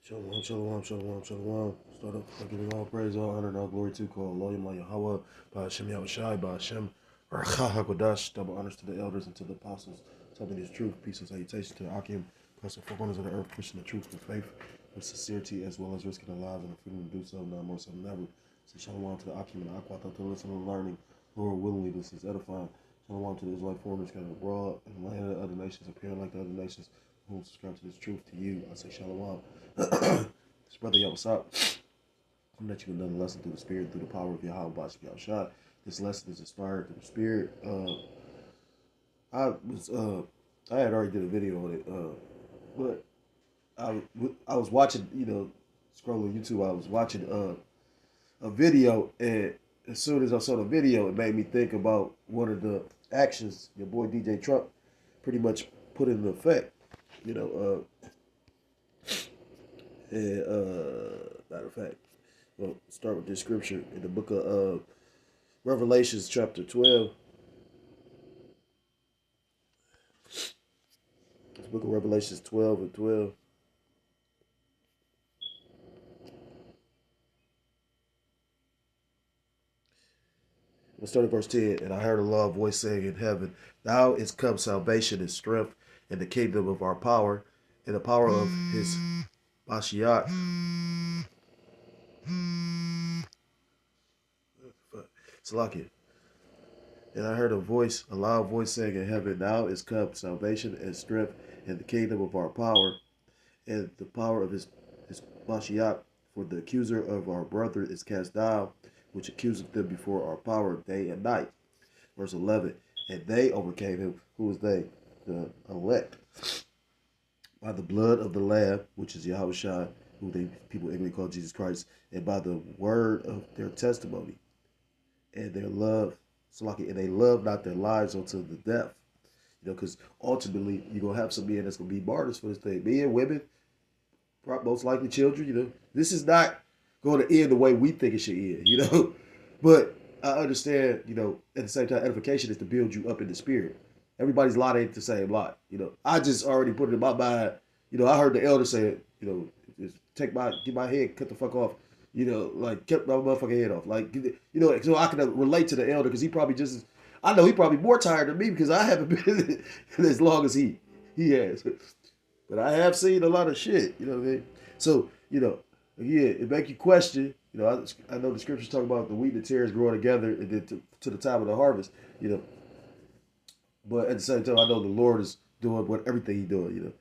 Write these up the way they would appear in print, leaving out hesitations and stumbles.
Shalom, shalom, shalom, shalom. Start up by giving all praise, all honor, and all glory to call Allah, Yahweh, by Hashem Yahushai, by Hashem, Archa HaKodash, double honors to the elders and to the apostles. Tell me this truth, peace and salutation to the Akim, plus the four corners of the earth, pushing the truth with faith, with sincerity, as well as risking their lives and the freedom to do so, now more so than ever. Say shalom to the Akim and the Akwata to listen and learning. Lord, willingly, this is edifying. Shalom to the Israelite foreigners scattered abroad and the land of the other nations, appearing like the other nations, who subscribe to this truth to you. I say shalom. This brother, yo, what's up? I'm let you another lesson through the spirit, through the power of Yahweh, Bashar Shot. This lesson is inspired through the spirit. I had already did a video on it, but I was watching, scrolling YouTube. I was watching a video, and as soon as I saw the video, it made me think about one of the actions your boy DJ Trump pretty much put into effect. Matter of fact, we'll start with this scripture in the book of Revelations, chapter 12. This book of Revelations 12 and 12. We'll start at verse 10. And I heard a loud voice saying in heaven, Now is come salvation and strength and the kingdom of our power and the power of his Mashiach. Salakia. And I heard a loud voice saying in heaven, Now is come salvation and strength and the kingdom of our power and the power of his Mashiach. For the accuser of our brother is cast down, which accuseth them before our power day and night. Verse 11. And they overcame him. Who was they? The elect. By the blood of the Lamb, which is Yahushua, who people ignorantly call Jesus Christ, and by the word of their testimony, and their love, and they love not their lives unto the death. Because ultimately you're gonna have some men that's gonna be martyrs for this thing. Men, women, most likely children. This is not going to end the way we think it should end. But I understand. At the same time, edification is to build you up in the spirit. Everybody's lot ain't the same lot. I just already put it in my mind. I heard the elder say it, get my head, cut the fuck off. Cut my motherfucking head off. So I can relate to the elder because he probably I know he probably more tired than me because I haven't been in as long as he has. But I have seen a lot of shit, what I mean? So, again, it make you question, I know the scriptures talk about the wheat and the tares growing together and then to the time of the harvest, But at the same time, I know the Lord is doing everything He's doing.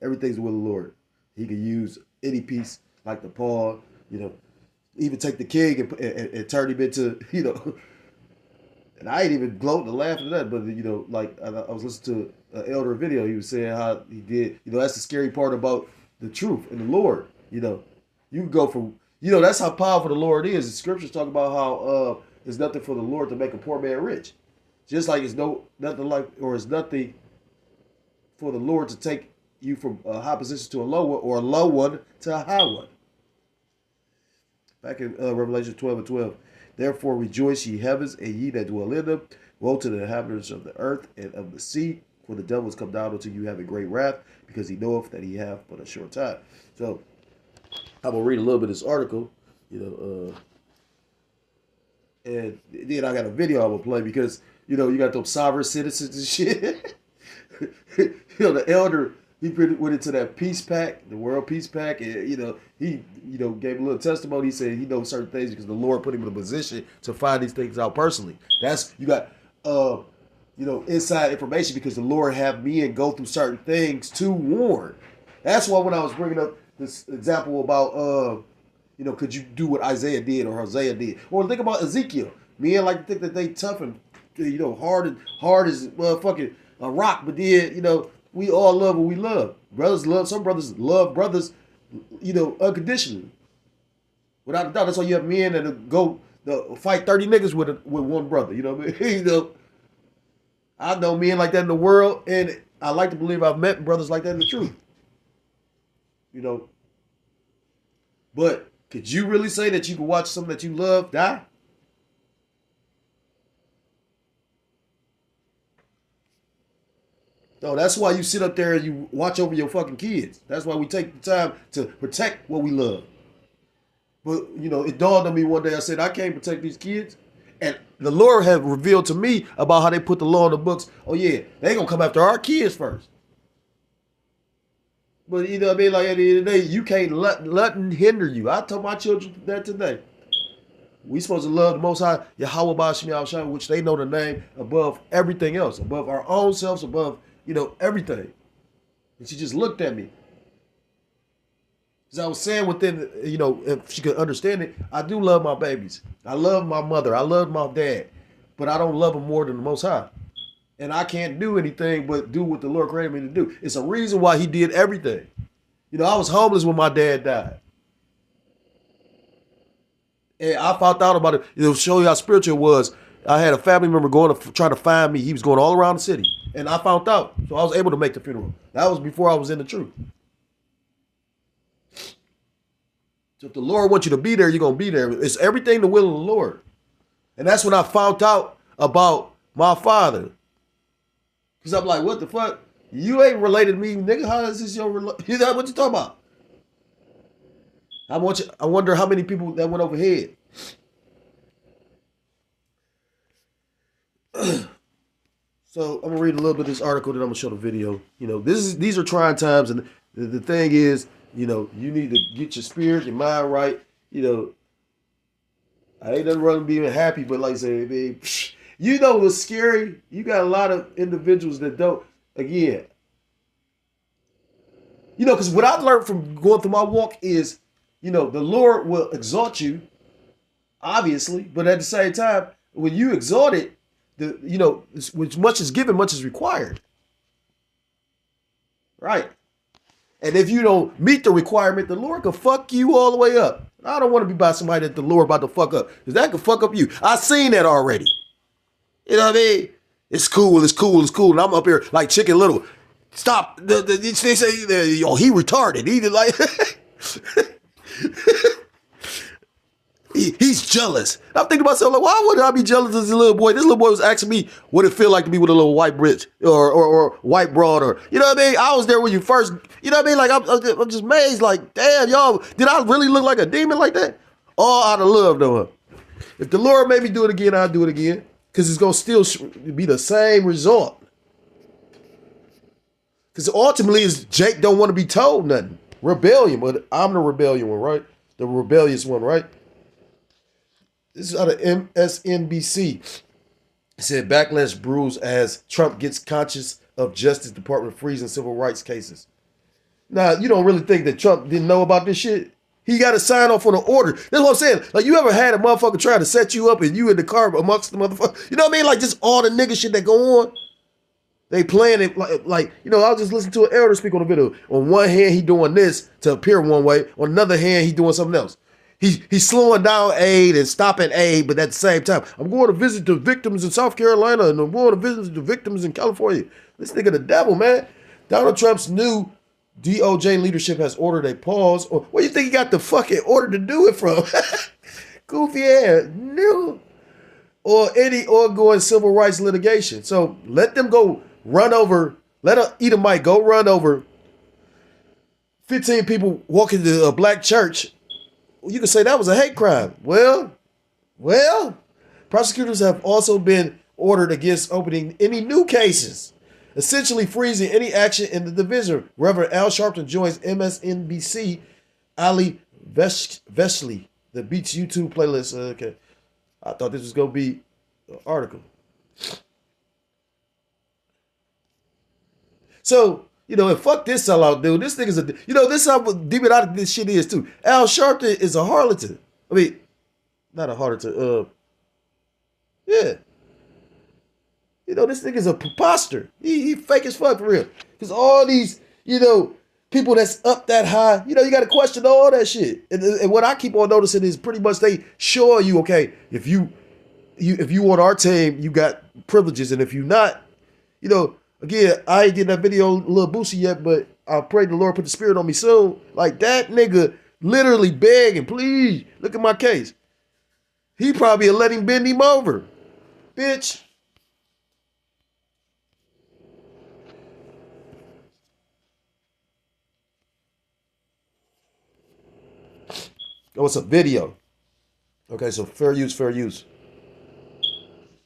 Everything's the will of the Lord. He can use any piece, like the paw. Even take the king and turn him into. And I ain't even gloating and laughing at that. But I was listening to an elder video. He was saying how he did. That's the scary part about the truth and the Lord. You can go from. That's how powerful the Lord is. The scriptures talk about how it's nothing for the Lord to make a poor man rich. Just like it's nothing for the Lord to take you from a high position to a low one, or a low one to a high one. Back in Revelation 12 and 12. Therefore rejoice, ye heavens, and ye that dwell in them. Woe to the inhabitants of the earth and of the sea, for the devil is come down unto you having great wrath, because he knoweth that he hath but a short time. So I'm going to read a little bit of this article, and then I got a video I'm going to play because, you got those sovereign citizens and shit. The elder, he went into that peace pack, the world peace pack, and, he, gave a little testimony. He said he knows certain things because the Lord put him in a position to find these things out personally. You got, inside information because the Lord have men go through certain things to warn. That's why when I was bringing up this example about, could you do what Isaiah did or Hosea did? Or think about Ezekiel. Men like to think that they tough and, hard as motherfucking a rock. But then, we all love what we love. Some brothers love brothers, unconditionally. Without a doubt, that's why you have men that go fight 30 niggas with one brother. You know what I mean? I know men like that in the world, and I like to believe I've met brothers like that in the truth. But could you really say that you can watch something that you love die? No, that's why you sit up there and you watch over your fucking kids. That's why we take the time to protect what we love. But, it dawned on me one day. I said, I can't protect these kids. And the Lord had revealed to me about how they put the law in the books. Oh, yeah, they going to come after our kids first. But, you know what I mean? Like, at the end of the day, you can't let nothing hinder you. I told my children that today. We supposed to love the Most High, Yahweh Ba'Shem Yahushua, which they know the name above everything else, above our own selves, above, everything. And she just looked at me. As I was saying within, if she could understand it, I do love my babies. I love my mother. I love my dad. But I don't love them more than the Most High. And I can't do anything but do what the Lord created me to do. It's a reason why he did everything. I was homeless when my dad died. And I found out about it. It'll show you how spiritual it was. I had a family member going to try to find me. He was going all around the city. And I found out. So I was able to make the funeral. That was before I was in the truth. So if the Lord wants you to be there, you're going to be there. It's everything the will of the Lord. And that's when I found out about my father. Because I'm like, what the fuck? You ain't related to me, nigga. How is this your relation? You know what you talking about? I wonder how many people that went overhead. So I'm going to read a little bit of this article, then I'm going to show the video. These are trying times. And the thing is, you need to get your spirit, your mind right. I ain't nothing wrong with being happy, but like I say, babe, what's scary? You got a lot of individuals that don't, again. Because what I've learned from going through my walk is, the Lord will exalt you, obviously, but at the same time, when you exalt it, which much is given, much is required. Right. And if you don't meet the requirement, the Lord can fuck you all the way up. I don't want to be by somebody that the Lord about to fuck up, because that can fuck up you. I seen that already. You know what I mean? It's cool. And I'm up here like Chicken Little. Stop. They say, he retarded. He like, he's jealous. I'm thinking to myself, like, why would I be jealous of this little boy? This little boy was asking me what it feel like to be with a little white bitch or white broad, or, you know what I mean? I was there when you first, you know what I mean? Like, I'm just amazed, like, damn, y'all, did I really look like a demon like that? All out of love, though. If the Lord made me do it again, I'll do it again, because it's going to still be the same result. Because ultimately, Jake don't want to be told nothing. Rebellion, but I'm the rebellion one, right? The rebellious one, right? This is out of MSNBC. It said backlash brews as Trump gets conscious of Justice Department freezing civil rights cases. Now, you don't really think that Trump didn't know about this shit? He got to sign off on an order. That's what I'm saying. Like, you ever had a motherfucker try to set you up and you in the car amongst the motherfuckers? You know what I mean? Like, just all the nigga shit that go on. They playing it like, I was just listening to an elder speak on the video. On one hand, he doing this to appear one way. On another hand, he doing something else. He's slowing down aid and stopping aid, but at the same time, I'm going to visit the victims in South Carolina and I'm going to visit the victims in California. This nigga the devil, man. Donald Trump's new DOJ leadership has ordered a pause. Or where you think he got the fucking order to do it from? Goofy ass. No. Or any ongoing civil rights litigation. So let them go run over, let an Edomite go run over 15 people walking to a black church. You can say that was a hate crime. Well, prosecutors have also been ordered against opening any new cases, essentially freezing any action in the division. Reverend Al Sharpton joins MSNBC Ali Veshley, the Beats YouTube playlist. Okay, I thought this was going to be an article. So, and fuck this sellout dude. This nigga's this is how demonic this shit is too. Al Sharpton is a harlot. I mean, not a harlot. Yeah. This nigga's a preposter. He fake as fuck for real. Because all these, people that's up that high, you got to question all that shit. And what I keep on noticing is pretty much they show you, okay, if you on our team, you got privileges, and if you not, again, I ain't did that video Lil Boosie yet, but I pray the Lord put the spirit on me soon. Like, that nigga literally begging, please, look at my case. He probably let him bend him over. Bitch. Oh, it's a video. Okay, so fair use, fair use.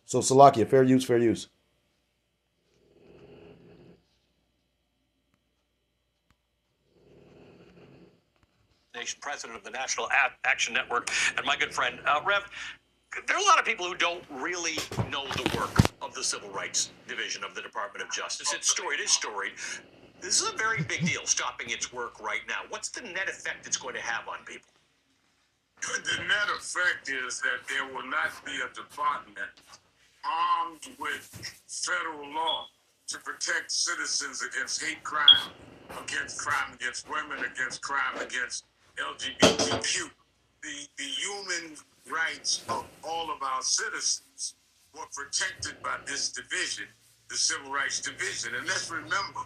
So Salakia, fair use, fair use. President of the National Action Network, and my good friend, Rev. There are a lot of people who don't really know the work of the Civil Rights Division of the Department of Justice. It is storied. This is a very big deal, stopping its work right now. What's the net effect it's going to have on people? The net effect is that there will not be a department armed with federal law to protect citizens against hate crime against women, against crime against LGBTQ. The human rights of all of our citizens were protected by this division, the Civil Rights Division. And let's remember,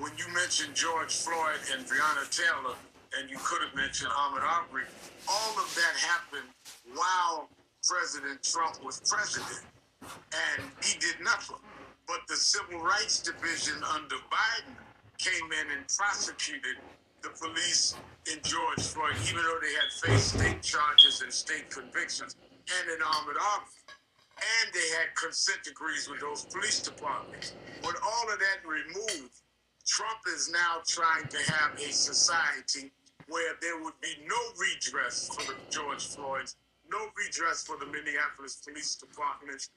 when you mentioned George Floyd and Breonna Taylor, and you could have mentioned Ahmaud Arbery, all of that happened while President Trump was president, and he did nothing. But the Civil Rights Division under Biden came in and prosecuted the police in George Floyd, even though they had faced state charges and state convictions, and in Ahmaud Arbery. And they had consent decrees with those police departments. With all of that removed, Trump is now trying to have a society where there would be no redress for the George Floyds, no redress for the Minneapolis police departments,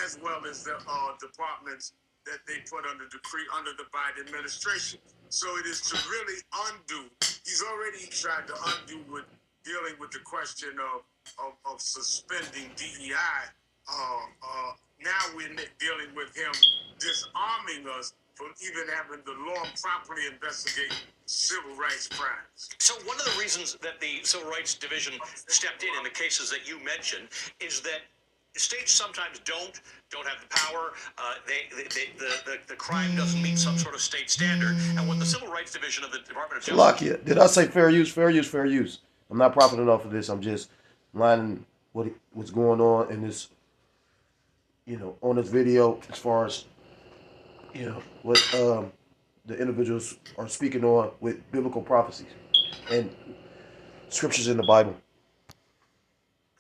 as well as the departments that they put under the Biden administration. So it is to really undo. He's already tried to undo with dealing with the question of suspending DEI. Now we're dealing with him disarming us from even having the law properly investigate civil rights crimes. So one of the reasons that the Civil Rights Division stepped in the cases that you mentioned is that states sometimes don't have the power. The crime doesn't meet some sort of state standard. And what the Civil Rights Division of the Department of Justice... Salakia, did I say fair use, fair use, fair use? I'm not profiting off of this. I'm just lining what's going on in this, on this video as far as, what the individuals are speaking on with biblical prophecies and scriptures in the Bible.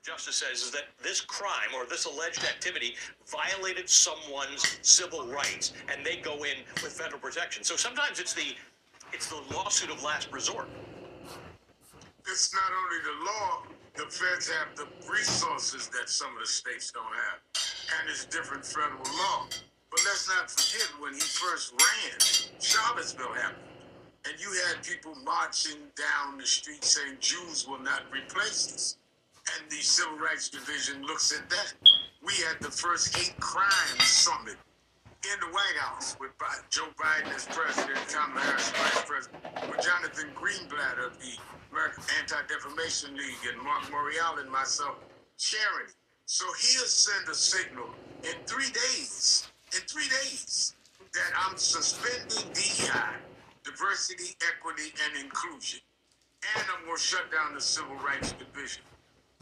Justice says is that this crime or this alleged activity violated someone's civil rights, and they go in with federal protection. So sometimes it's the lawsuit of last resort. It's not only the law, the feds have the resources that some of the states don't have, and it's different federal law. But let's not forget, when he first ran, Charlottesville happened. And you had people marching down the street saying Jews will not replace us. And the Civil Rights Division looks at that. We had the first hate crime summit in the White House with Joe Biden as president, Kamala Harris vice president, with Jonathan Greenblatt of the American Anti-Defamation League and Mark Morial and myself chairing it. So he'll send a signal in 3 days, that I'm suspending DEI, diversity, equity, and inclusion. And I'm going to shut down the Civil Rights Division.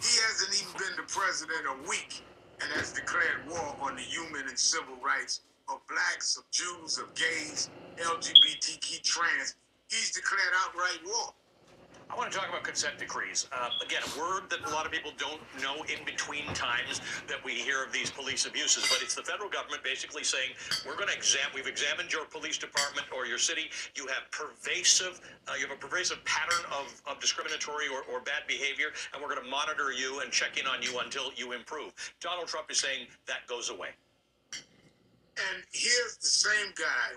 He hasn't even been the president a week and has declared war on the human and civil rights of blacks, of Jews, of gays, LGBTQ, trans. He's declared outright war. I want to talk about consent decrees. Again, a word that a lot of people don't know in between times that we hear of these police abuses, but it's the federal government basically saying, we've examined your police department or your city. You have you have a pervasive pattern of discriminatory or bad behavior, and we're going to monitor you and check in on you until you improve. Donald Trump is saying that goes away. And here's the same guy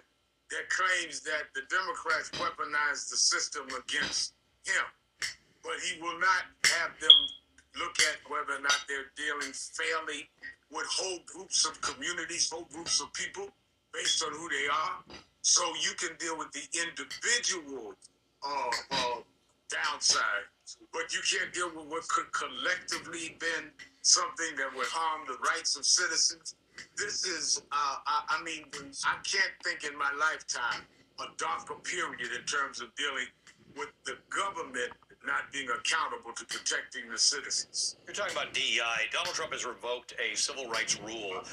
that claims that the Democrats weaponized the system against him, but he will not have them look at whether or not they're dealing fairly with whole groups of communities, whole groups of people based on who they are. So you can deal with the individual downside, but you can't deal with what could collectively been something that would harm the rights of citizens. This is, I can't think in my lifetime a darker period in terms of dealing with the government not being accountable to protecting the citizens. You're talking about DEI. Donald Trump has revoked a civil rights rule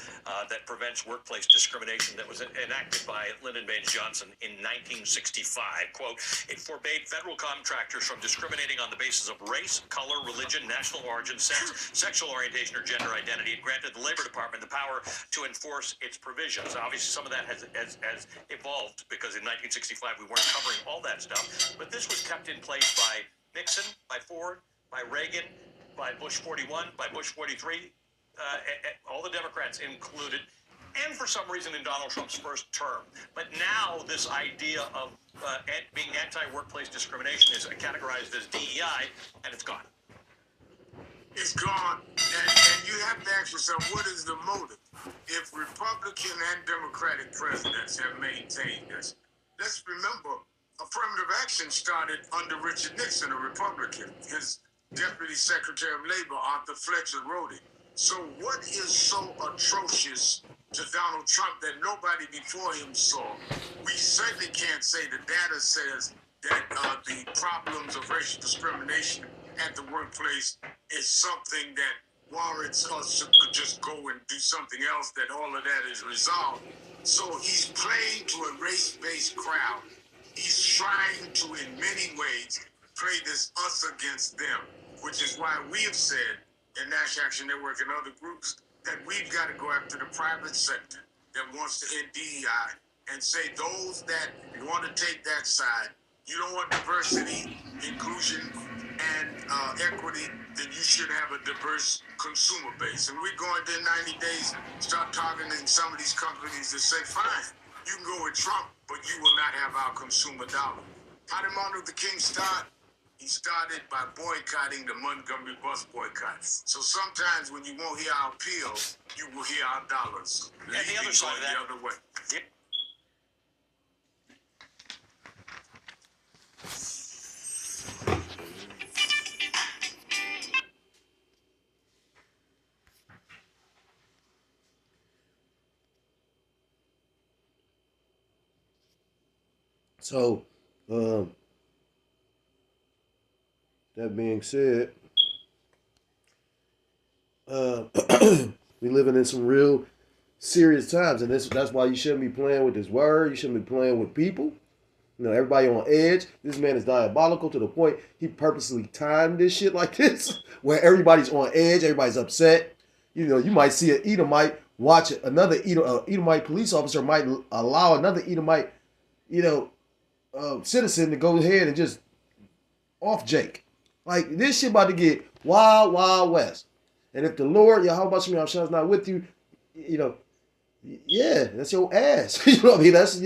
that prevents workplace discrimination that was enacted by Lyndon Baines Johnson in 1965. Quote, it forbade federal contractors from discriminating on the basis of race, color, religion, national origin, sex, sexual orientation, or gender identity. It granted the Labor Department the power to enforce its provisions. Obviously, some of that has evolved because in 1965 we weren't covering all that stuff. But this was kept in place by Nixon, by Ford, by Reagan, by Bush 41, by Bush 43, all the Democrats included, and for some reason in Donald Trump's first term. But now this idea of being anti-workplace discrimination is categorized as DEI, and it's gone. It's gone, and you have to ask yourself, what is the motive? If Republican and Democratic presidents have maintained this, let's remember, affirmative action started under Richard Nixon, a Republican. His Deputy Secretary of Labor, Arthur Fletcher, wrote it. So what is so atrocious to Donald Trump that nobody before him saw? We certainly can't say the data says that the problems of racial discrimination at the workplace is something that warrants us to just go and do something else, that all of that is resolved. So he's playing to a race-based crowd. He's trying to, in many ways, play this us against them, which is why we have said in National Action Network and other groups that we've got to go after the private sector that wants to end DEI and say those that want to take that side, you don't want diversity, inclusion, and equity, then you should have a diverse consumer base. And we're going to, in 90 days, start targeting some of these companies that say, fine, you can go with Trump, but you will not have our consumer dollar. How did Martin Luther King start? He started by boycotting the Montgomery bus boycott. So sometimes when you won't hear our appeals, you will hear our dollars. And the other side of that, the other way. Yeah. So, that being said, we living in some real serious times, and that's why you shouldn't be playing with this word. You shouldn't be playing with people. You know, everybody on edge. This man is diabolical to the point he purposely timed this shit like this, where everybody's on edge, everybody's upset. You know, you might see an Edomite watch another Edomite police officer might allow another Edomite, citizen to go ahead and just off Jake. Like, this shit about to get wild, wild west. And if the Lord, Yahweh Shem is not with you, yeah, that's your ass. You know what I mean? That's,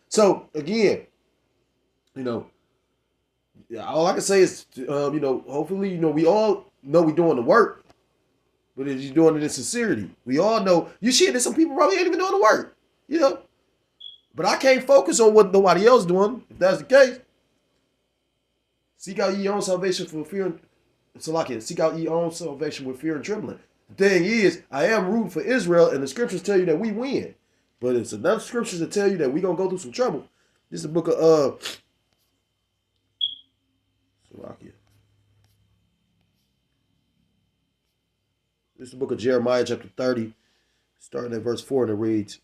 So, again, all I can say is, hopefully, we all know we're doing the work. But if you're doing it in sincerity, we all know, you shit that some people probably ain't even doing the work. But I can't focus on what nobody else doing, if that's the case. Seek out your own salvation for fear and seek out your own salvation with fear and trembling. The thing is, I am rooting for Israel, and the scriptures tell you that we win. But it's enough scriptures to tell you that we're gonna go through some trouble. This is the book of This is the book of Jeremiah, chapter 30, starting at verse 4, and it reads,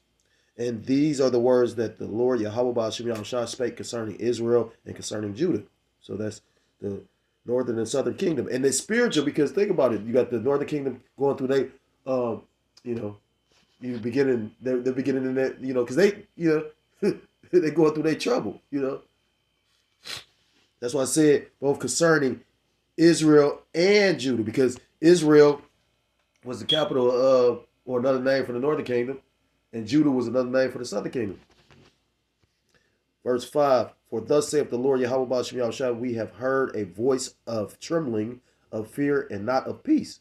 and these are the words that the Lord Yahweh Ba'ashem Yahushua spake concerning Israel and concerning Judah. So that's the northern and southern kingdom. And it's spiritual because think about it. You got the northern kingdom going through they're beginning in that, because they, they're going through their trouble, That's why I said both concerning Israel and Judah, because Israel was the capital of, or another name for the northern kingdom, and Judah was another name for the southern kingdom. Verse 5, for thus saith the Lord Yahweh Ba'ashem Yahushua, we have heard a voice of trembling, of fear, and not of peace.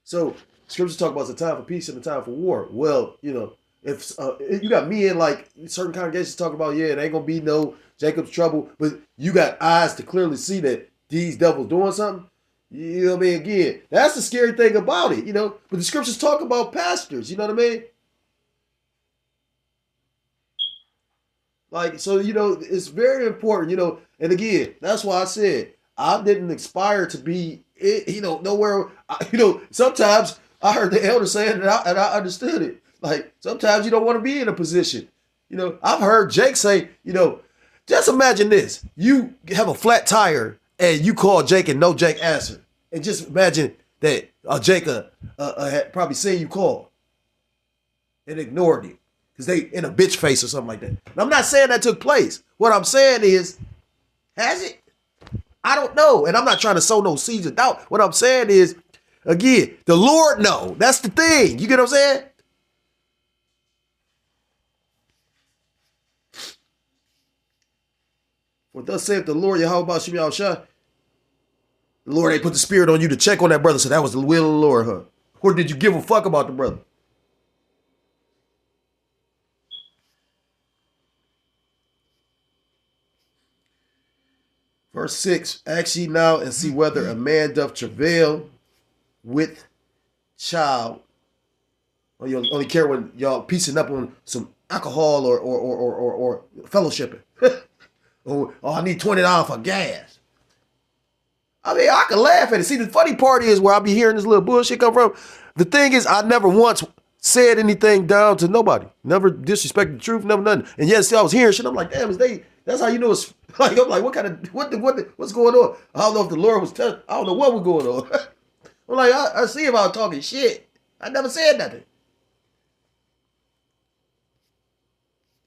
So scriptures talk about the time for peace and the time for war. Well, if you got me in like certain congregations talking about, it ain't gonna be no Jacob's trouble, but you got eyes to clearly see that these devils doing something. You know what I mean? Again, that's the scary thing about it, But the scriptures talk about pastors, you know what I mean? Like, so, it's very important, and again, that's why I said I didn't aspire to be, nowhere. Sometimes I heard the elder saying it and I understood it. Like, sometimes you don't want to be in a position. I've heard Jake say, just imagine this. You have a flat tire and you call Jake and no Jake answer. And just imagine that Jake had probably seen you call and ignored you because they in a bitch face or something like that. And I'm not saying that took place. What I'm saying is, has it? I don't know. And I'm not trying to sow no seeds of doubt. What I'm saying is, again, the Lord know. That's the thing. You get what I'm saying? For thus saith the Lord, Yahweh Shem Yahushua, the Lord ain't put the spirit on you to check on that brother, so that was the will of the Lord, huh? Or did you give a fuck about the brother? Verse 6, ask ye now and see whether a man doth travail with child. Or you only care when y'all piecing up on some alcohol or fellowshipping. Oh, I need $20 for gas. I mean, I can laugh at it. See, the funny part is where I be hearing this little bullshit come from. The thing is, I never once said anything down to nobody. Never disrespected the truth, never nothing. And yet, see, I was hearing shit. I'm like, damn, that's how you know it's like, I'm like, what's going on? I don't know if the Lord was telling, I don't know what was going on. I'm like, I see him out talking shit. I never said nothing.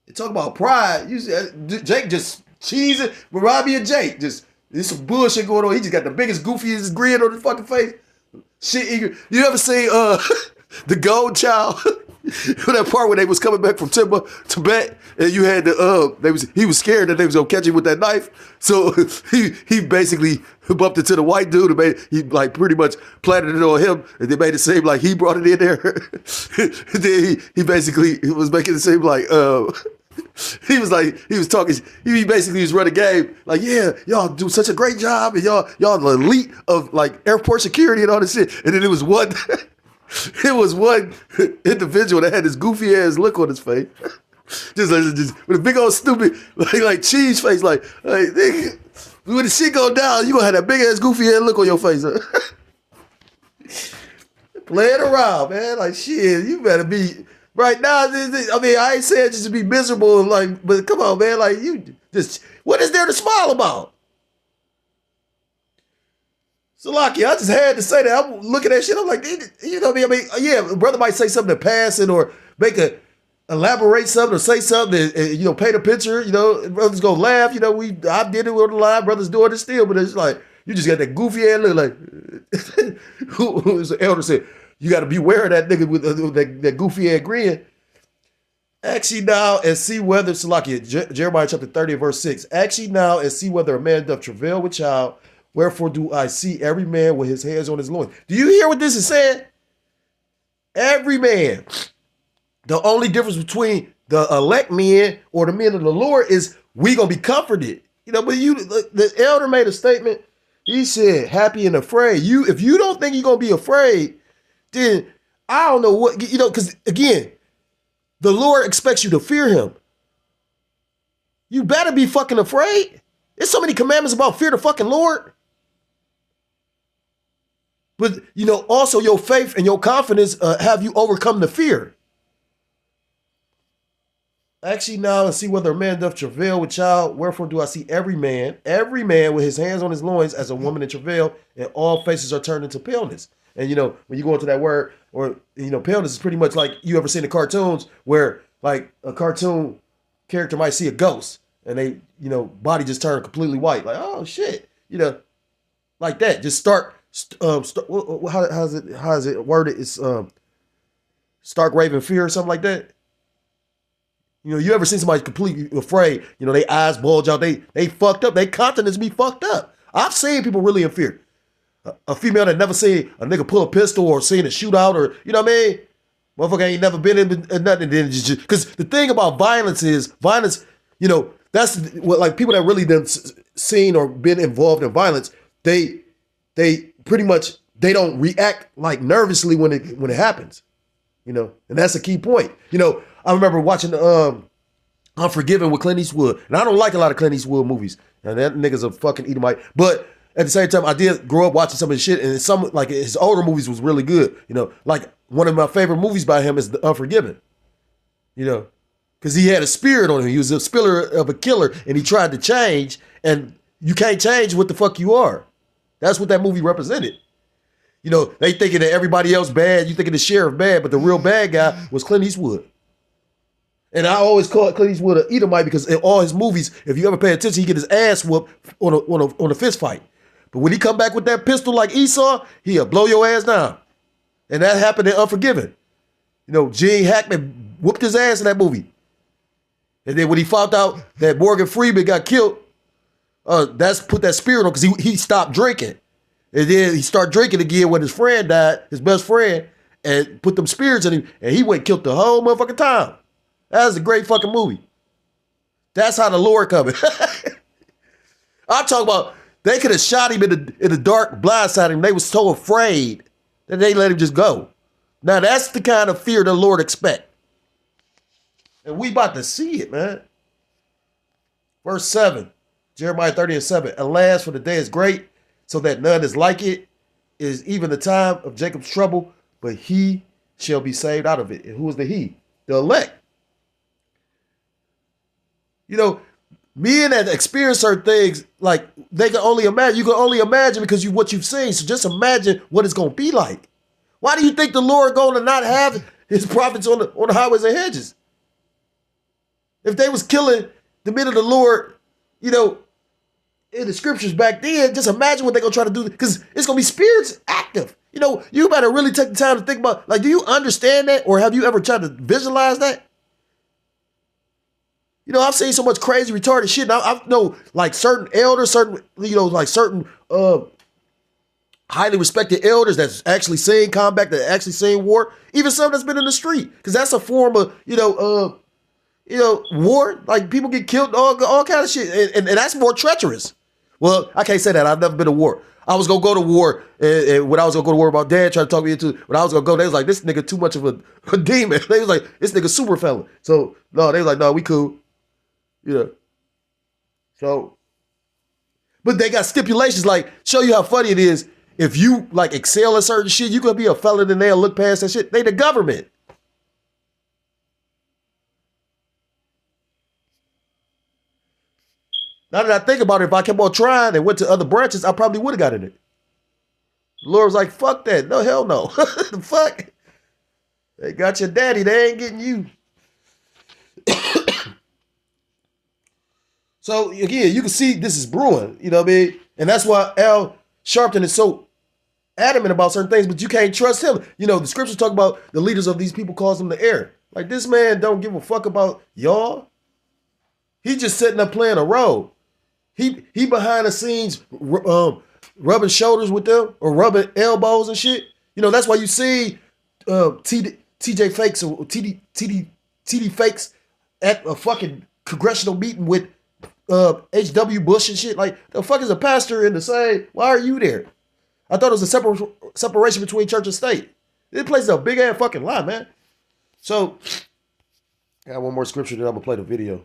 You talk about pride. You see, Jake just cheesing, but Robbie and Jake just, there's some bullshit going on. He just got the biggest, goofiest grin on his fucking face. Shit eager. You ever seen the Gold Child? That part where they was coming back from Tibet, and you had he was scared that they was gonna catch him with that knife. So he basically bumped into the white dude and he like pretty much planted it on him, and they made it seem like he brought it in there. And then he basically was making it seem like he was talking. He basically was running a game like, yeah, y'all do such a great job, and y'all the elite of like airport security and all this shit. And then it was one individual that had this goofy ass look on his face, just with a big old stupid like cheese face, like nigga, when the shit go down, you gonna have that big ass goofy ass look on your face. Huh? Playing around, man, like shit. You better be. Right now, I mean, I ain't saying just to be miserable, like, but come on, man, like, you just, what is there to smile about? Salaki, I just had to say that. I'm looking at shit, I'm like, you know what I mean? Yeah, a brother might say something to pass it or elaborate something or say something and paint a picture, brothers gonna laugh, I did it with the line, brothers doing it still, but it's like, you just got that goofy ass look like, who's the elder said, you got to beware of that nigga with that goofy ass grin. Ask ye now and see whether, Salakia, Jeremiah chapter 30 verse 6. Ask ye now and see whether a man doth travail with child. Wherefore do I see every man with his hands on his loins. Do you hear what this is saying? Every man. The only difference between the elect men or the men of the Lord is we going to be comforted. But the elder made a statement. He said, happy and afraid. If you don't think you're going to be afraid, then I don't know what, because again, the Lord expects you to fear him. You better be fucking afraid. There's so many commandments about fear the fucking Lord. But, also your faith and your confidence have you overcome the fear. Actually now and see whether a man doth travail with child. Wherefore do I see every man with his hands on his loins as a woman in travail, and all faces are turned into paleness. And when you go into that word, or paleness is pretty much like you ever seen the cartoons where like a cartoon character might see a ghost and they, body just turned completely white. Like, oh shit, like that. Just start. How is it worded? It's stark raving fear or something like that. You ever seen somebody completely afraid? They eyes bulge out. They fucked up. They countenance be fucked up. I've seen people really in fear. A female that never seen a nigga pull a pistol or seen a shootout or, you know what I mean? Motherfucker ain't never been in nothing. Because the thing about violence is, that's what, like, people that really done seen or been involved in violence, they pretty much, they don't react like nervously when it happens, and that's a key point. I remember watching Unforgiven with Clint Eastwood. And I don't like a lot of Clint Eastwood movies. And that nigga's a fucking Edomite. But at the same time, I did grow up watching some of his shit, and some like his older movies was really good. You know, like one of my favorite movies by him is The Unforgiven. You know, because he had a spirit on him. He was a spirit of a killer, and he tried to change. And you can't change what the fuck you are. That's what that movie represented. You know, they thinking that everybody else bad. You thinking the sheriff bad, but the real bad guy was Clint Eastwood. And I always call Clint Eastwood an Edomite because in all his movies, if you ever pay attention, he get his ass whooped on a fist fight. But when he come back with that pistol like Esau, he'll blow your ass down. And that happened in Unforgiven. You know, Gene Hackman whooped his ass in that movie. And then when he found out that Morgan Freeman got killed, that's put that spirit on because he stopped drinking. And then he started drinking again when his friend died, his best friend, and put them spirits in him, and he went and killed the whole motherfucking time. That was a great fucking movie. That's how the Lord coming. I'm talking about they could have shot him in the dark, blindsided him. They was so afraid that they let him just go. Now that's the kind of fear the Lord expect. And we about to see it, man. Verse 7, Jeremiah 30:7. Alas, for the day is great, so that none is like it. It is even the time of Jacob's trouble, but he shall be saved out of it. And who is the he? The elect. You know, men that experience certain things, like they can only imagine. You can only imagine because what you've seen. So just imagine what it's gonna be like. Why do you think the Lord going to not have his prophets on the highways and hedges? If they was killing the men of the Lord, you know, in the scriptures back then, just imagine what they're gonna try to do because it's gonna be spirits active. You know, you better really take the time to think about. Like, do you understand that, or have you ever tried to visualize that? You know, I've seen so much crazy, retarded shit. Now, I know, like, certain elders, certain highly respected elders that's actually seen combat, that actually seen war. Even some that's been in the street, because that's a form of, war. Like, people get killed, all kind of shit, and that's more treacherous. Well, I can't say that. I've never been to war. I was gonna go to war, and when I was gonna go to war, my dad tried to talk me into it. When I was gonna go, they was like, "This nigga too much of a demon." They was like, "This nigga super felon." So no, they was like, "No, we cool." You know. So, but they got stipulations like show you how funny it is. If you like excel at certain shit, you gonna be a felon and they'll look past that shit. They the government. Now that I think about it, if I kept on trying and went to other branches, I probably would have got in it. The Lord was like, fuck that. No, hell no. The fuck? They got your daddy. They ain't getting you. So, again, you can see this is brewing. You know what I mean? And that's why Al Sharpton is so adamant about certain things, but you can't trust him. You know, the scriptures talk about the leaders of these people cause them the air. Like, this man don't give a fuck about y'all. He just sitting up playing a role. He behind the scenes rubbing shoulders with them or rubbing elbows and shit. You know, that's why you see TJ Fakes or TD Fakes at a fucking congressional meeting with H.W. Bush and shit. Like, the fuck is a pastor in the same? Why are you there? I thought it was a separation between church and state. This place is a big ass fucking lie, man. So, I got one more scripture that I'm gonna play the video.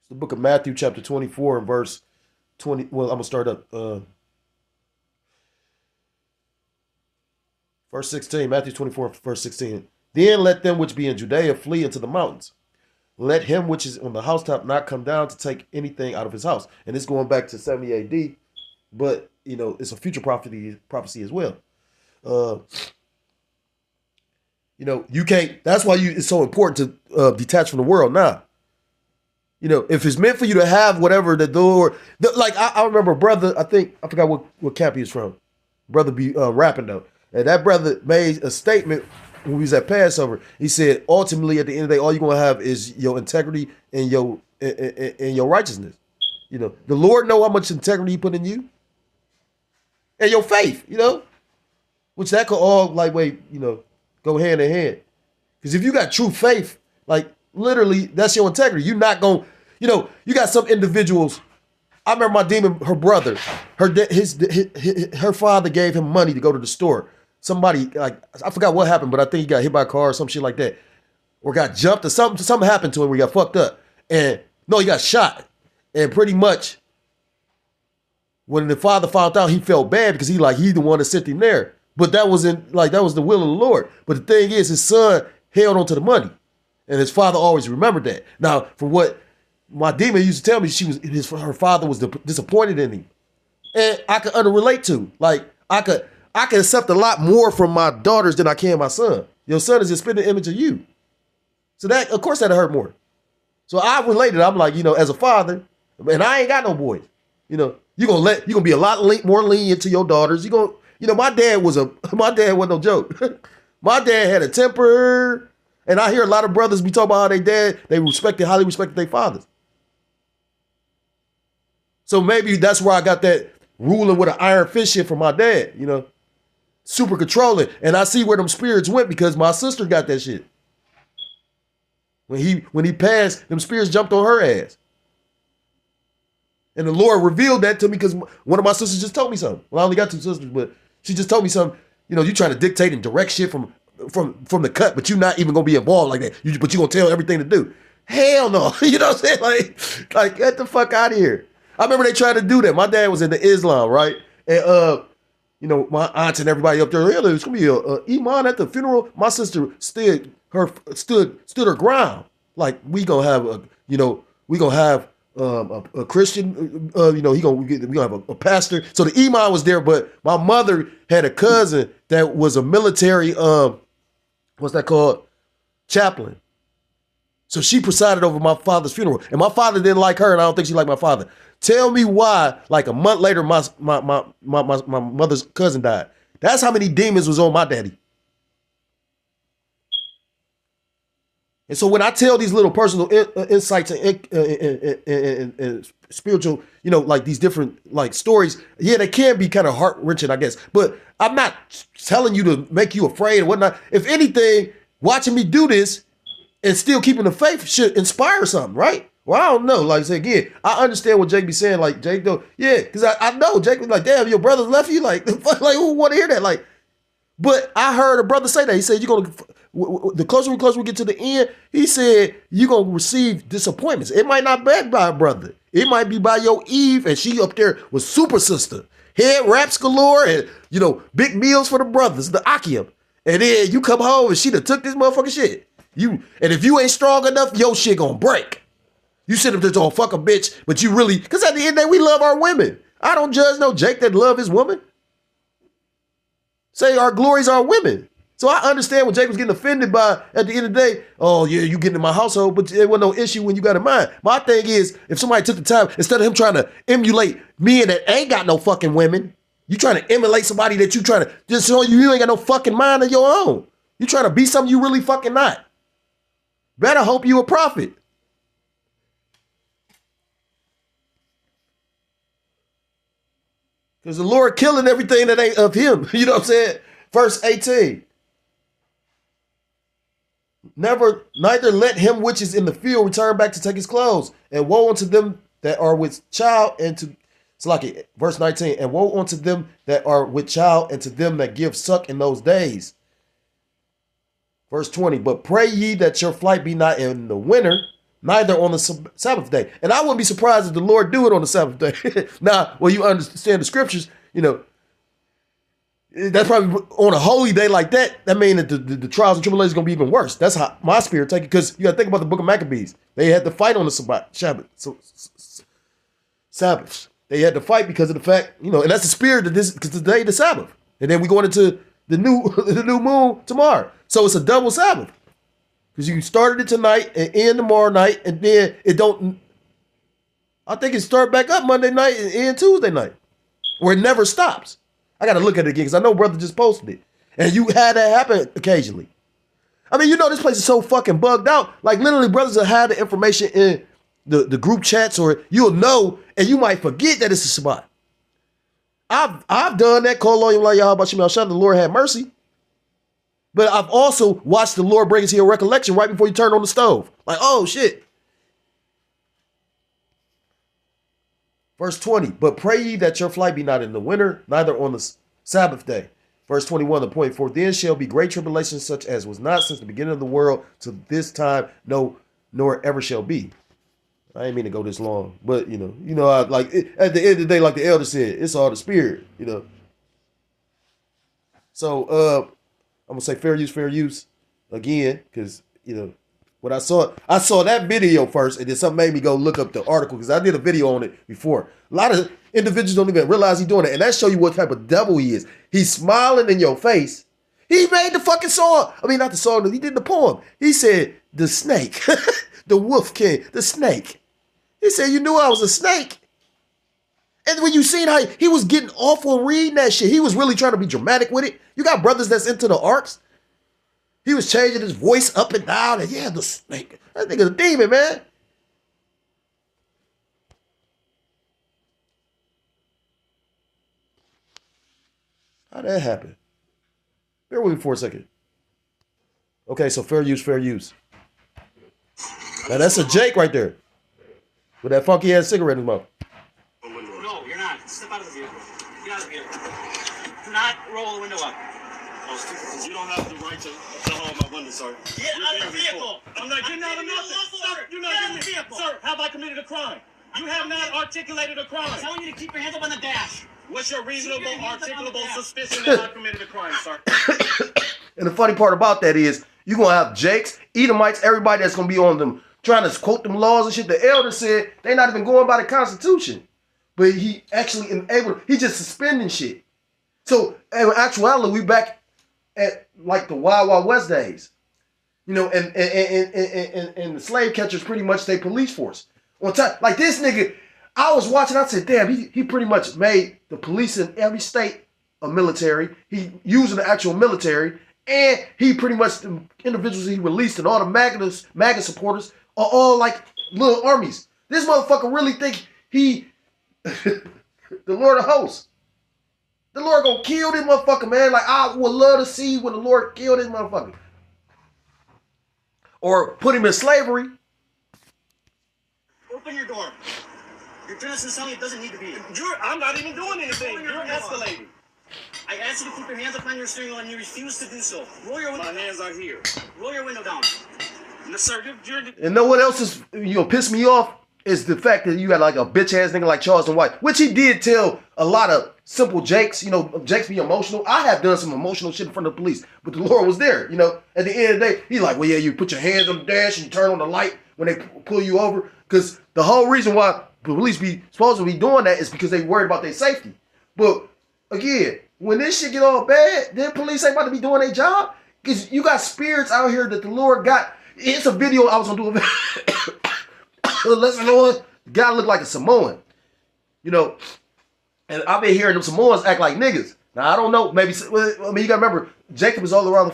It's the book of Matthew, chapter 24, and verse 20. Well, I'm gonna start up verse 16. Matthew 24, verse 16. Then let them which be in Judea flee into the mountains. Let him which is on the housetop not come down to take anything out of his house. And it's going back to 70 AD, but you know it's a future prophecy as well. You know, you can't. That's why it's so important to detach from the world now. You know, if it's meant for you to have whatever the door, like I remember a brother. I forgot what camp he was from. Brother be rapping though, and that brother made a statement when we was at Passover. He said, ultimately, at the end of the day, all you're gonna have is your integrity and your righteousness. You know, the Lord know how much integrity He put in you, and your faith. You know, which that could all go hand in hand. Because if you got true faith, like literally, that's your integrity. You're not gonna, you got some individuals. I remember my demon, her brother, her father gave him money to go to the store. Somebody, like, I forgot what happened, but I think he got hit by a car or some shit like that. or got jumped or something happened to him where he got fucked up. And no, he got shot. And pretty much when the father found out, he felt bad because he the one that sent him there. But that was the will of the Lord. But the thing is, his son held on to the money. And his father always remembered that. Now, from what my demon used to tell me, her father was disappointed in him. And I could relate to. Like, I could accept a lot more from my daughters than I can my son. Your son is just spitting the image of you. So that, of course, that'll hurt more. So I related. I'm like, as a father, and I ain't got no boys. You're gonna be a lot more lenient to your daughters. My dad wasn't no joke. My dad had a temper, and I hear a lot of brothers be talking about how they highly respected their fathers. So maybe that's where I got that ruling with an iron fist shit from my dad, super controlling. And I see where them spirits went because my sister got that shit. When he passed, them spirits jumped on her ass. And the Lord revealed that to me because one of my sisters just told me something. Well, I only got 2 sisters, but she just told me something. You trying to dictate and direct shit from the cut, but you're not even gonna be involved like that. But you're gonna tell everything to do. Hell no. You know what I'm saying? Like get the fuck out of here. I remember they tried to do that. My dad was into Islam, right? And my aunts and everybody up there, it's gonna be a imam at the funeral. My sister stood her ground. Like we gonna have a Christian, we gonna have a pastor. So the imam was there, but my mother had a cousin that was a military, what's that called? Chaplain. So she presided over my father's funeral, and my father didn't like her, and I don't think she liked my father. Tell me why? Like a month later, my mother's cousin died. That's how many demons was on my daddy. And so when I tell these little personal insights and spiritual, like these different like stories, yeah, they can be kind of heart-wrenching, I guess. But I'm not telling you to make you afraid or whatnot. If anything, watching me do this and still keeping the faith should inspire something, right? Well, I don't know. Like I said, again, I understand what Jake be saying. Like, Jake, though, yeah, because I know Jake was like, damn, your brother's left you. Like, who want to hear that? Like, but I heard a brother say that. He said, you're going to, the closer we get to the end, he said, you're going to receive disappointments. It might not be by a brother. It might be by your Eve, and she up there with super sister. Head wraps galore and, big meals for the brothers, the Akim. And then you come home and she done took this motherfucking shit. And if you ain't strong enough, your shit gonna break. You sit up there to fuck a bitch, but you really, because at the end of the day, we love our women. I don't judge no Jake that love his woman. Say our glories are women. So I understand what Jake was getting offended by at the end of the day. Oh, yeah, you getting in my household, but there wasn't no issue when you got in mine. My thing is, if somebody took the time, instead of him trying to emulate men that ain't got no fucking women, you trying to emulate somebody that you trying to, just so you ain't got no fucking mind of your own. You trying to be something you really fucking not. Better hope you a prophet. Because the Lord killing everything that ain't of him. You know what I'm saying? Verse 18. Neither let him which is in the field return back to take his clothes. And woe unto them that are with child and to, it's like verse 19. And woe unto them that are with child and to them that give suck in those days. Verse 20. But pray ye that your flight be not in the winter, neither on the Sabbath day. And I wouldn't be surprised if the Lord do it on the Sabbath day. Now, well, you understand the scriptures, that's probably on a holy day like that. That means that the trials and tribulations are going to be even worse. That's how my spirit take it. Because you got to think about the book of Maccabees. They had to fight on the Sabbaths. They had to fight because of the fact, and that's the spirit of this, because today the Sabbath. And then we going into the new moon tomorrow. So it's a double Sabbath. Because you started it tonight and end tomorrow night, and then I think it start back up Monday night and end Tuesday night. Where it never stops. I got to look at it again because I know brother just posted it. And you had that happen occasionally. I mean, this place is so fucking bugged out. Like literally brothers will have the information in the group chats, or you'll know and you might forget that it's a Shabbat. I've done that. Call on you like Yahweh Shem Shah, the Lord have mercy. But I've also watched the Lord bring it to your recollection right before you turn on the stove. Like, oh shit. Verse 20, but pray ye that your flight be not in the winter, neither on the Sabbath day. Verse 21, the point, for then shall be great tribulation such as was not since the beginning of the world to this time, no, nor ever shall be. I ain't mean to go this long, but like at the end of the day, like the elder said, it's all the spirit, So I'm gonna say fair use again, because when I saw that video first, and then something made me go look up the article because I did a video on it before. A lot of individuals don't even realize he's doing it, and that show you what type of devil he is. He's smiling in your face. He made the fucking song. I mean, not the song. He did the poem. He said the snake, the wolf king, the snake. He said, you knew I was a snake. And when you seen how he was getting awful reading that shit, he was really trying to be dramatic with it. You got brothers that's into the arts. He was changing his voice up and down, and the snake. That nigga's a demon, man. How'd that happen? Bear with me for a second. Okay, so fair use. Now that's a Jake right there. With that funky ass cigarette in his mouth. No, you're not. Step out of the vehicle. Get out of the vehicle. Do not roll the window up. You don't have the right to hold my window, sir. Get out of the vehicle. I'm not getting out of nothing. Stop. You're not getting the vehicle. Sir, have I committed a crime? You have not articulated a crime. I'm telling you to keep your hands up on the dash. What's your reasonable, articulable suspicion that I committed a crime, sir? And the funny part about that is you're going to have Jakes, Edomites, everybody that's going to be on them trying to quote them laws and shit. The elder said they're not even going by the Constitution. But he actually he just suspending shit. So in actuality, we back at like the Wild Wild West days. And the slave catchers pretty much stay police force. On time, like this nigga, I was watching, I said, damn, he pretty much made the police in every state a military. He using the actual military. And he pretty much, the individuals he released and all the MAGA supporters are all like little armies. This motherfucker really think he the Lord of hosts. The Lord gonna kill this motherfucker, man. Like, I would love to see when the Lord killed this motherfucker. Or put him in slavery. Open your door. You're doing this in something it doesn't need to be. I'm not even doing anything. You're escalating. I asked you to keep your hands up on your steering wheel and you refuse to do so. Roll your window My hands are here. Roll your window down. No, sir, And know what else is piss me off? Is the fact that you got like a bitch ass nigga like Charleston White, which he did tell a lot of simple Jakes, Jakes be emotional. I have done some emotional shit in front of the police, but the Lord was there, At the end of the day, he like, well, yeah, you put your hands on the dash and you turn on the light when they pull you over. Because the whole reason why the police be supposed to be doing that is because they worried about their safety. But again, when this shit get all bad, then police ain't about to be doing their job. Because you got spirits out here that the Lord got. It's a video I was going to do. Listen, Lord, the guy looked like a Samoan. And I've been hearing them Samoans act like niggas. Now, I don't know. Maybe, you got to remember, Jacob is all around,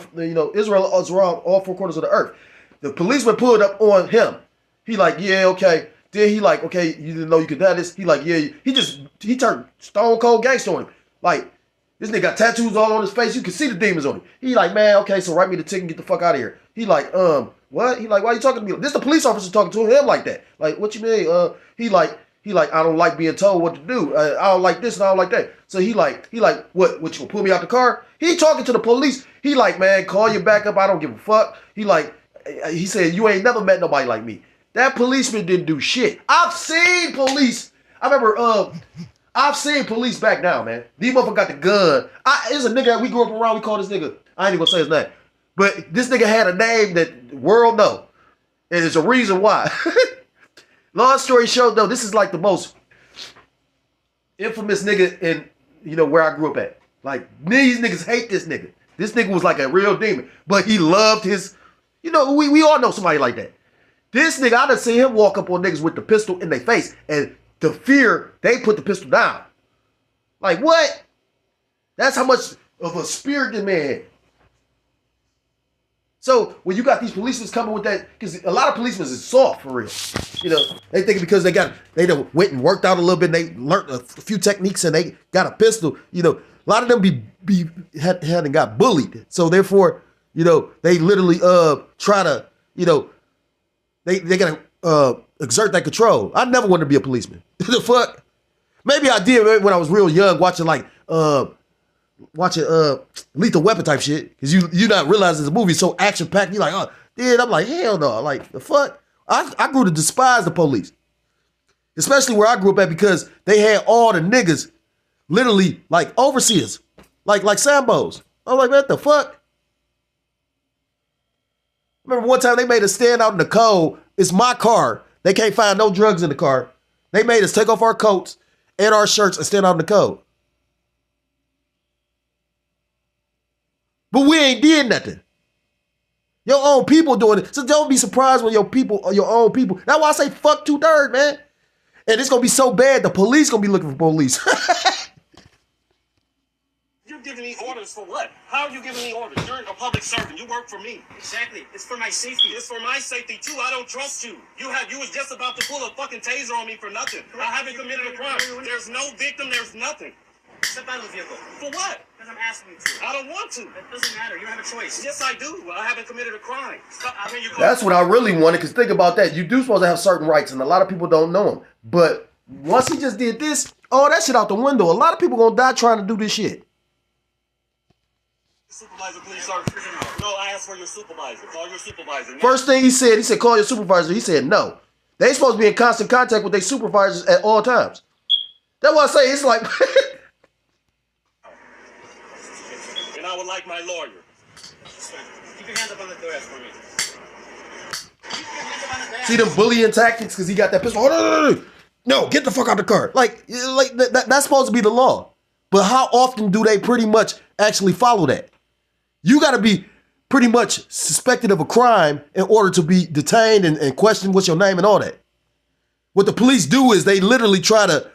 Israel is around all four corners of the earth. The policeman pulled up on him. He like, yeah, okay. Then he like, okay, you didn't know you could do this. He like, yeah. He turned stone cold gangster on him. Like, this nigga got tattoos all on his face. You can see the demons on him. He like, man, okay, so write me the ticket and get the fuck out of here. He like, what? He like, why you talking to me? This the police officer talking to him like that. Like, what you mean? He like, I don't like being told what to do. I don't like this and I don't like that. So he like, what you gonna pull me out the car? He talking to the police. He like, man, call your backup. I don't give a fuck. He said, you ain't never met nobody like me. That policeman didn't do shit. I've seen police. I remember, I've seen police back down, man. These motherfuckers got the gun. There's a nigga that we grew up around. We call this nigga, I ain't even gonna say his name. But this nigga had a name that the world know. And there's a reason why. Long story short, though, this is like the most infamous nigga in, where I grew up at. Like, these niggas hate this nigga. This nigga was like a real demon. But he loved his, we all know somebody like that. This nigga, I done seen him walk up on niggas with the pistol in their face. And the fear, they put the pistol down. Like, what? That's how much of a spirit the man had. So when you got these policemen coming with that, because a lot of policemen is soft for real. They think because they done went and worked out a little bit, and they learned a few techniques, and they got a pistol. A lot of them hadn't got bullied. So therefore, they literally try to, they gotta exert that control. I never wanted to be a policeman. The fuck? Maybe I did when I was real young, watching like watching Lethal Weapon type shit, because you not realizing the movie is so action packed. You like, oh, dude, I'm like, hell no, like the fuck. I grew to despise the police, especially where I grew up at, because they had all the niggas literally like overseers, like Sambos. I'm like, what the fuck? Remember one time they made us stand out in the cold. It's my car. They can't find no drugs in the car. They made us take off our coats and our shirts and stand out in the cold. But we ain't did nothing. Your own people doing it. So don't be surprised when your people are your own people. That's why I say fuck 2/3, man. And it's gonna be so bad, the police gonna be looking for police. You're giving me orders for what? How are you giving me orders? You're a public servant. You work for me. Exactly. It's for my safety. It's for my safety too. I don't trust you. You was just about to pull a fucking taser on me for nothing. I haven't committed a crime. There's no victim. There's nothing. Step out of the vehicle. For what? Because I'm asking you to. I don't want to. It doesn't matter. You have a choice. Yes, I do. I haven't committed a crime. Stop. I mean, That's what I really wanted, because think about that. You do supposed to have certain rights, and a lot of people don't know them. But once he just did this, oh, that shit out the window. A lot of people gonna die trying to do this shit. Supervisor, please, sir. No, I asked for your supervisor. Call your supervisor. First thing he said, call your supervisor. He said no. They supposed to be in constant contact with their supervisors at all times. That's why I say it's like... And I would like my lawyer. Keep your hands up on the desk for me. See them bullying tactics because he got that pistol. No, get the fuck out the car. Like that's supposed to be the law. But how often do they pretty much actually follow that? You got to be pretty much suspected of a crime in order to be detained and questioned what's your name and all that. What the police do is they literally try to,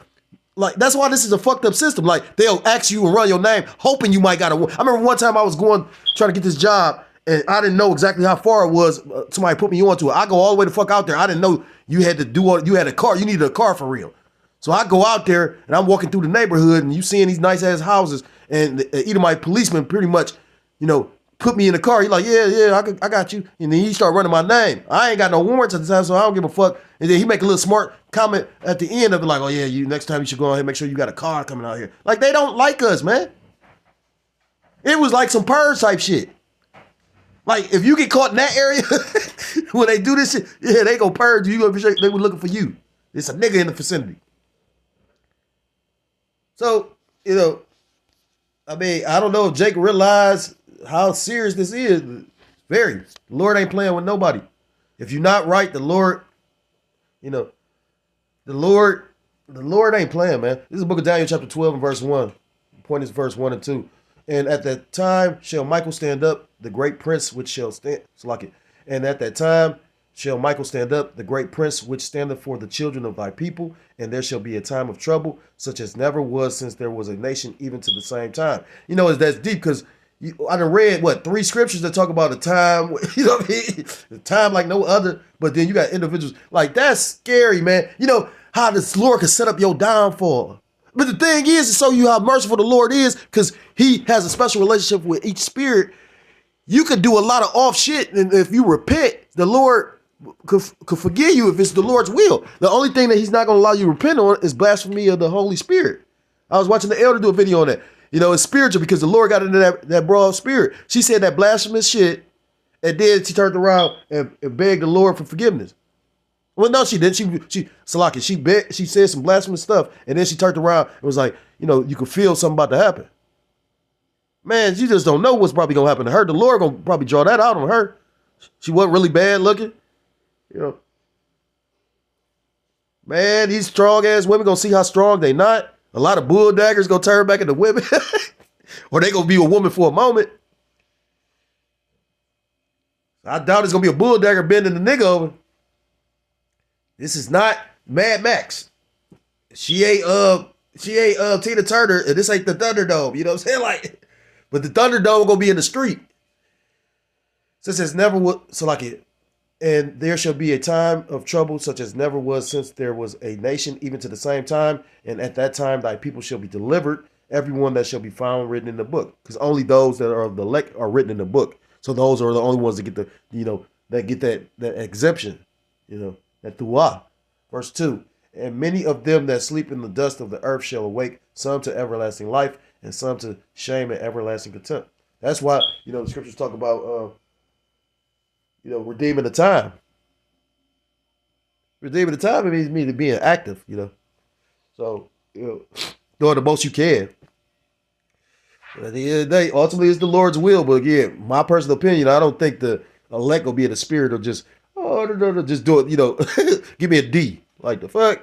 like, that's why this is a fucked up system. Like, they'll ask you and run your name, hoping you might got a. I remember one time I was trying to get this job, and I didn't know exactly how far it was. Somebody put me onto it. I go all the way the fuck out there. I didn't know you had to do all. You had a car. You needed a car for real. So I go out there, and I'm walking through the neighborhood, and you seeing these nice ass houses, and the Edomite policeman pretty much, put me in the car. He's like, yeah, I got you. And then he start running my name. I ain't got no warrants at the time, so I don't give a fuck. And then he make a little smart comment at the end of it, like, oh yeah, next time you should go ahead and make sure you got a car coming out here. Like, they don't like us, man. It was like some purge type shit. Like, if you get caught in that area when they do this shit, yeah, they go purge you. They were looking for you. It's a nigga in the vicinity. So, I mean, I don't know if Jake realized how serious this is. Very. The Lord ain't playing with nobody. If you're not right, the Lord, the Lord ain't playing, man. This is the book of Daniel, chapter 12 and verse 1. The point is verse 1 and 2. And at that time shall Michael stand up, the great prince which shall stand. And at that time shall Michael stand up, the great prince which standeth for the children of thy people, and there shall be a time of trouble, such as never was since there was a nation, even to the same time. That's deep, because I done read, 3 scriptures that talk about a time, what I mean? A time like no other, but then you got individuals, like, that's scary, man. How this Lord can set up your downfall. But the thing is, to show you how merciful the Lord is, because he has a special relationship with each spirit. You could do a lot of off shit, and if you repent, the Lord could forgive you if it's the Lord's will. The only thing that he's not going to allow you to repent on is blasphemy of the Holy Spirit. I was watching the elder do a video on that. It's spiritual, because the Lord got into that broad spirit. She said that blasphemous shit, and then she turned around and begged the Lord for forgiveness. Well, no, she didn't. She said some blasphemous stuff, and then she turned around and was like, you could feel something about to happen. Man, you just don't know what's probably going to happen to her. The Lord going to probably draw that out on her. She wasn't really bad looking. Man, these strong ass women gonna see how strong they not. A lot of bull daggers gonna turn back into women. Or they gonna be a woman for a moment. I doubt it's gonna be a bull dagger bending the nigga over. This is not Mad Max. She ain't Tina Turner, and this ain't the Thunderdome. You know what I'm saying? Like, but the Thunderdome gonna be in the street. Since it's never and there shall be a time of trouble such as never was since there was a nation, even to the same time. And at that time, thy people shall be delivered, everyone that shall be found written in the book. Because only those that are of the elect are written in the book. So those are the only ones that get that exemption, that tuah. Verse 2. And many of them that sleep in the dust of the earth shall awake, some to everlasting life, and some to shame and everlasting contempt. That's why, the scriptures talk about, redeeming the time. Redeeming the time, it means being active. So, doing the most you can. At the end of the day, ultimately, it's the Lord's will. But again, my personal opinion, I don't think the elect will be in the spirit of just, no, just do it, give me a D. Like, the fuck?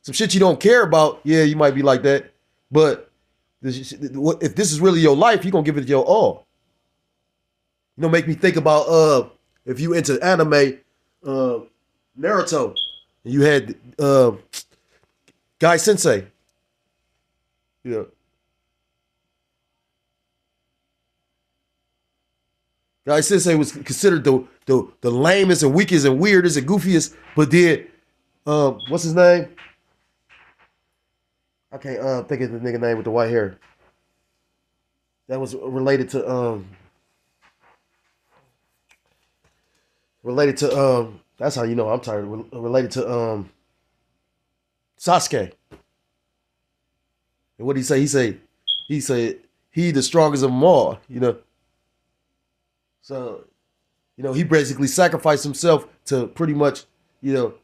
Some shit you don't care about, yeah, you might be like that. But if this is really your life, you're going to give it your all. Make me think about, if you into anime, Naruto, and you had Guy Sensei. Yeah. Guy Sensei was considered the lamest and weakest and weirdest and goofiest, but then, what's his name? I can't think of the nigga name with the white hair. That was related to that's how you know I'm tired. Related to Sasuke. And what did he say? He said he the strongest of them all, So, he basically sacrificed himself to pretty much, to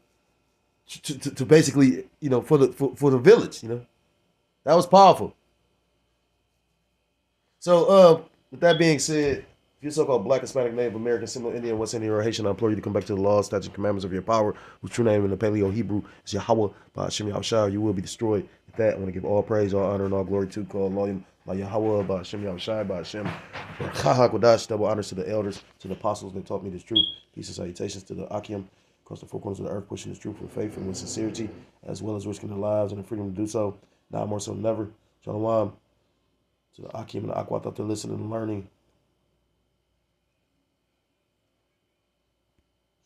basically, for the village, That was powerful. So, with that being said, if you're so-called Black, Hispanic, Native American, Seminole Indian, West Indian, or Haitian, I implore you to come back to the laws, statutes, and commandments of your power, whose true name in the Paleo Hebrew is Yahweh, by Hashem Yahushua, you will be destroyed. With that, I want to give all praise, all honor, and all glory to call Loyim, by Yahweh, by Hashem Yahushua, by Hashem, Chahakwadash, double honors to the elders, to the apostles that taught me this truth. Peace and salutations to the Akim, across the four corners of the earth, pushing this truth with faith and with sincerity, as well as risking their lives and the freedom to do so, now more so than ever. Shalom to the Akim and the Aquat out there listening and learning.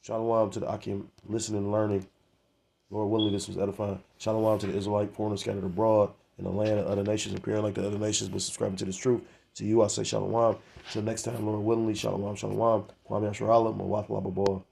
Shalom to the Akim, listening and learning. Lord willing, this was edifying. Shalom to the Israelite foreigners scattered abroad in the land of other nations, appearing like the other nations, but subscribing to this truth. To you, I say shalom. Till next time, Lord willingly, shalom, shalom. Kwame Asherallah, Mawaf Lababah.